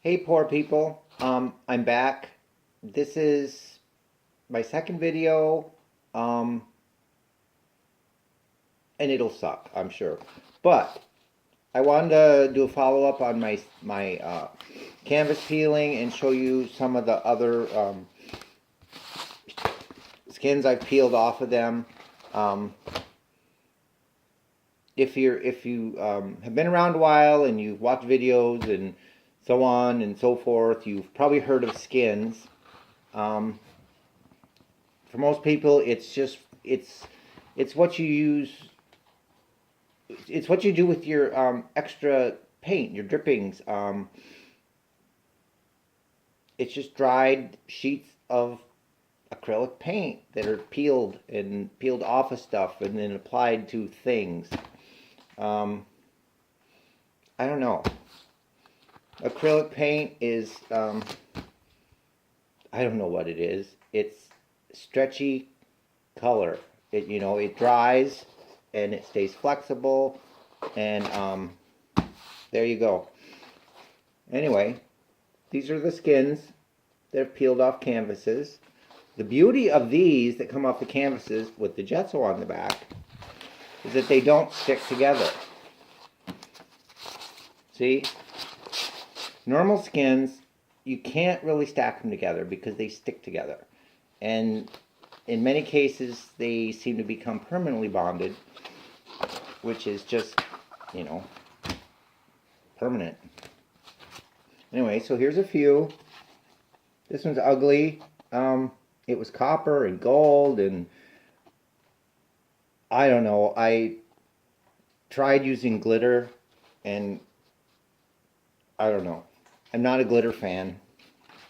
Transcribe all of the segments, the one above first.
Hey, poor people. I'm back. This is my second video, um, and it'll suck, I'm sure. But I wanted to do a follow up on my canvas peeling and show you some of the other skins I've peeled off of them. Um, if you have been around a while and you've watched videos and so on and so forth, you've probably heard of skins. Um, for most people, it's what you use. It's what you do with your extra paint, your drippings. It's just dried sheets of acrylic paint that are peeled off of stuff and then applied to things. Um, I don't know. Acrylic paint is I don't know what it is. It's stretchy color. It dries and it stays flexible, and there you go. Anyway, these are the skins that have peeled off canvases. The beauty of these that come off the canvases with the gesso on the back is that they don't stick together. See? Normal skins, you can't really stack them together because they stick together. And in many cases, they seem to become permanently bonded, which is just, you know, permanent. Anyway, so here's a few. This one's ugly. It was copper and gold, and I don't know. I tried using glitter, and I don't know. I'm not a glitter fan.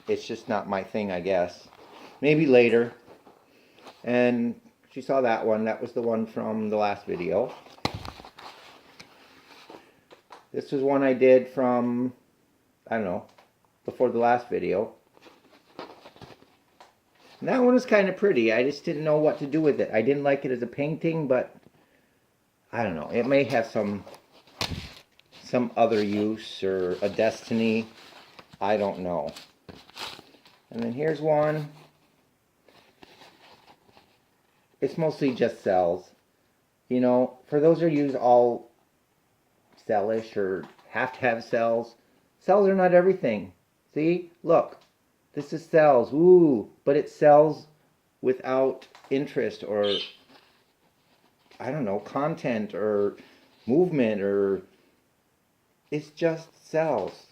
It's just not my thing, I guess. Maybe later. And she saw that one. That was the one from the last video. This was one I did from, I don't know, before the last video. And that one was kind of pretty. I just didn't know what to do with it. I didn't like it as a painting, but I don't know. It may have some other use or a destiny. I don't know. And then here's one. It's mostly just cells. You know, for those who use all cellish or have to have cells, cells are not everything. See? Look. This is cells. Ooh, but it's cells without interest or, I don't know, content or movement, or it's just cells.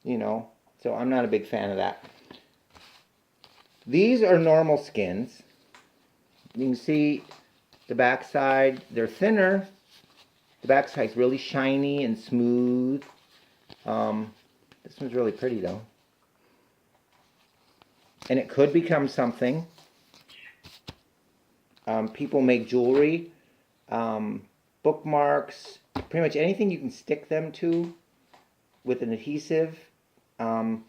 You know, so I'm not a big fan of that. These are normal skins. You can see the backside, they're thinner. The backside's really shiny and smooth. This one's really pretty though. And it could become something. People make jewelry, bookmarks, pretty much anything you can stick them to with an adhesive. You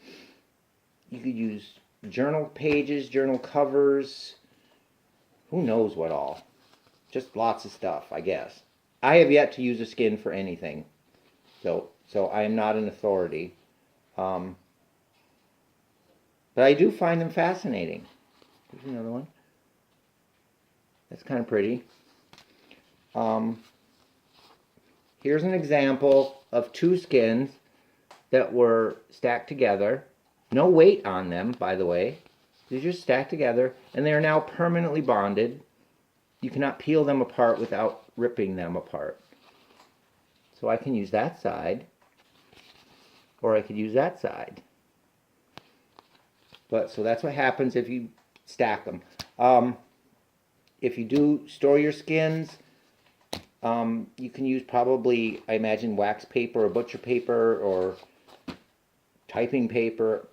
could use journal pages, journal covers, who knows what all. Just lots of stuff, I guess. I have yet to use a skin for anything, so I am not an authority. But I do find them fascinating. There's another one. That's kind of pretty. Here's an example of two skins that were stacked together. No weight on them, by the way. They're just stacked together, and they are now permanently bonded. You cannot peel them apart without ripping them apart. So I can use that side, or I could use that side. But so that's what happens if you stack them. If you do store your skins, you can use probably, I imagine, wax paper or butcher paper or typing paper,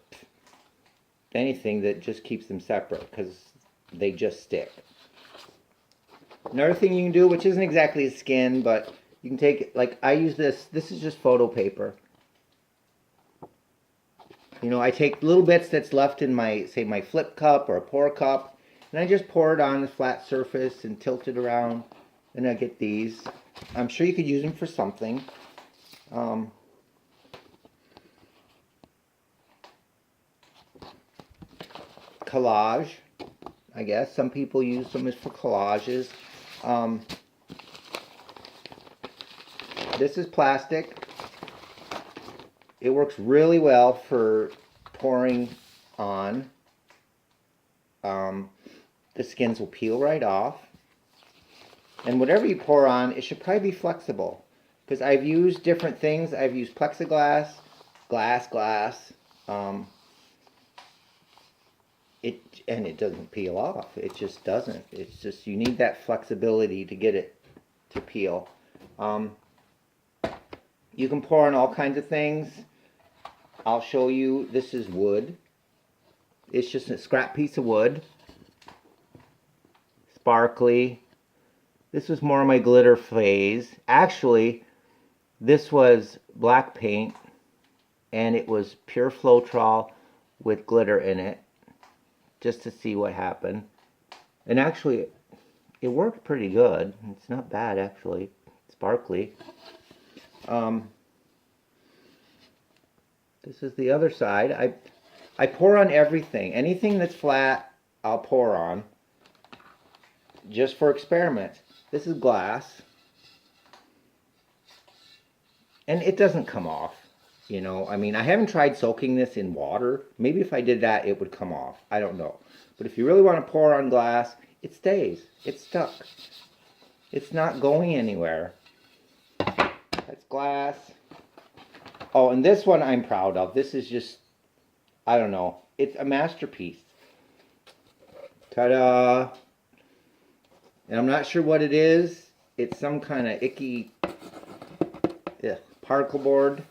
anything that just keeps them separate because they just stick. Another thing you can do, which isn't exactly a skin, but you can take, like I use this is just photo paper. You know, I take little bits that's left in my, say, my flip cup or a pour cup, and I just pour it on the flat surface and tilt it around, and I get these. I'm sure you could use them for something. collage, I guess. Some people use them as for collages. This is plastic. It works really well for pouring on. The skins will peel right off. And whatever you pour on, it should probably be flexible. Because I've used different things. I've used plexiglass, glass. It doesn't peel off. It just doesn't. It's just, you need that flexibility to get it to peel. You can pour on all kinds of things. I'll show you. This is wood. It's just a scrap piece of wood. Sparkly. This was more of my glitter phase. Actually, this was black paint, and it was pure Floetrol with glitter in it, just to see what happened. And actually, it worked pretty good. It's not bad, actually. Sparkly. This is the other side. I pour on everything. Anything that's flat, I'll pour on. Just for experiments. This is glass. And it doesn't come off. You know, I mean, I haven't tried soaking this in water. Maybe if I did that, it would come off. I don't know. But if you really want to pour on glass, it stays. It's stuck. It's not going anywhere. That's glass. Oh, and this one I'm proud of. This is just, I don't know. It's a masterpiece. Ta-da! And I'm not sure what it is. It's some kind of icky particle board.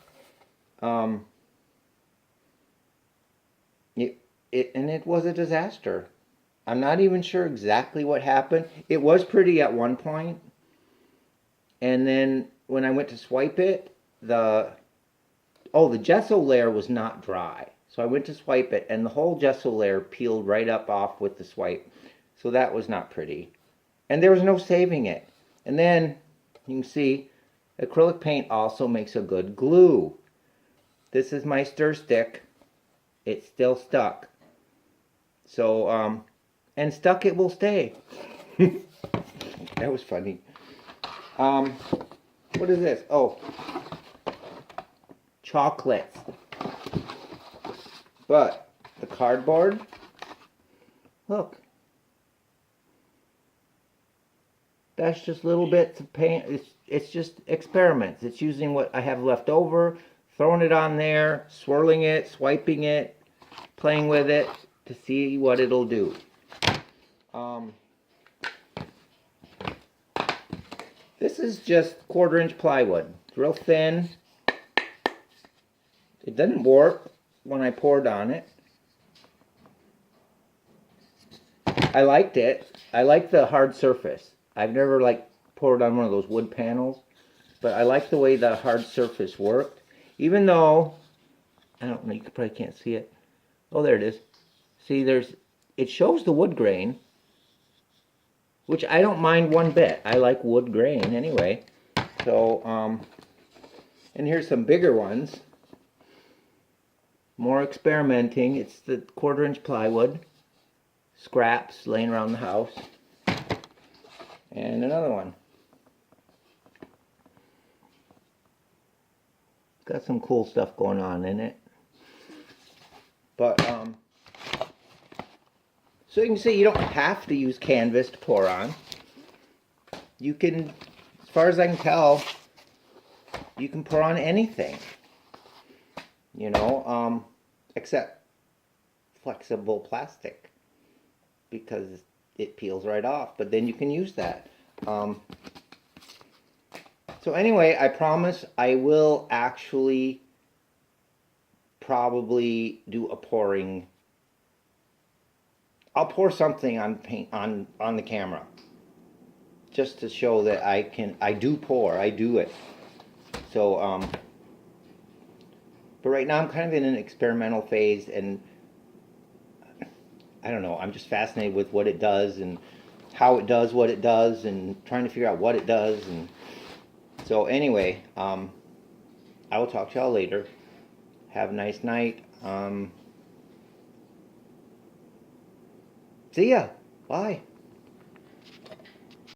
It was a disaster. I'm not even sure exactly what happened. It was pretty at one point. And then when I went to swipe it, the gesso layer was not dry. So I went to swipe it, and the whole gesso layer peeled right up off with the swipe. So that was not pretty. And there was no saving it. And then, you can see, acrylic paint also makes a good glue. This is my stir stick. It's still stuck. So, and stuck it will stay. That was funny. What is this? Oh, chocolates. But the cardboard, look. That's just little bits of paint. It's just experiments. It's using what I have left over, throwing it on there, swirling it, swiping it, playing with it to see what it'll do. This is just 1/4-inch plywood. It's real thin. It didn't warp when I poured on it. I liked it. I like the hard surface. I've never poured on one of those wood panels, but I like the way the hard surface worked. Even though, I don't know, you probably can't see it. Oh, there it is. See, it shows the wood grain, which I don't mind one bit. I like wood grain anyway. So, and here's some bigger ones. More experimenting. It's the 1/4-inch plywood. Scraps laying around the house. And another one. Got some cool stuff going on in it. But, so you can see you don't have to use canvas to pour on. You can, as far as I can tell, you can pour on anything. You know, except flexible plastic, because it peels right off, but then you can use that. So anyway, I promise I will actually probably do a pouring. I'll pour something on paint on the camera, just to show that I do pour, I do it. So, but right now I'm kind of in an experimental phase, and I don't know, I'm just fascinated with what it does and how it does what it does and trying to figure out what it does. And so anyway, I will talk to y'all later. Have a nice night. See ya. Bye.